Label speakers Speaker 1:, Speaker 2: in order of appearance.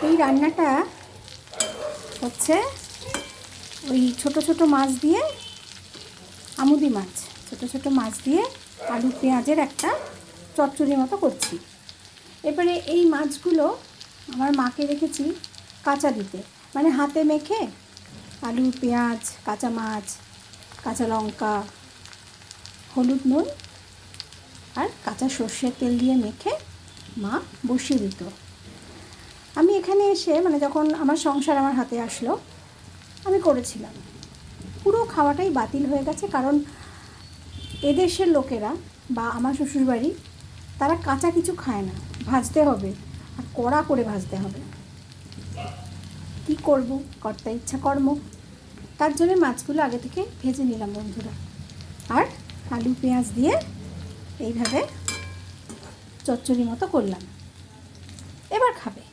Speaker 1: এই রান্নাটা হচ্ছে ওই ছোট ছোট মাছ দিয়ে, আমুদি মাছ, ছোট ছোট মাছ দিয়ে আলু পেঁয়াজের একটা চচ্চড়ি মতো করছি। এবারে এই মাছগুলো আমার মাকে রেখেছি কাঁচা দিতে, মানে হাতে মেখে আলু পেঁয়াজ কাঁচা মাছ কাঁচা লঙ্কা হলুদ নুন আর কাঁচা সর্ষের তেল দিয়ে মেখে মা বসিয়ে দিত। আমি এখানে এসে, মানে যখন আমার সংসার আমার হাতে আসলো, আমি করেছিলাম। পুরো খাওয়াটাই বাতিল হয়ে গেছে, কারণ এদেশের লোকেরা বা আমার শ্বশুরবাড়ি, তারা কাঁচা কিছু খায় না, ভাজতে হবে, আর কড়া করে ভাজতে হবে। কি করব, কর্তা ইচ্ছা কর্ম। তার জন্য মাছগুলো আগে থেকে ভেজে নিলাম বন্ধুরা, আর আলু পেঁয়াজ দিয়ে এইভাবে চচ্চড়ি মতো করলাম। এবার খাবে।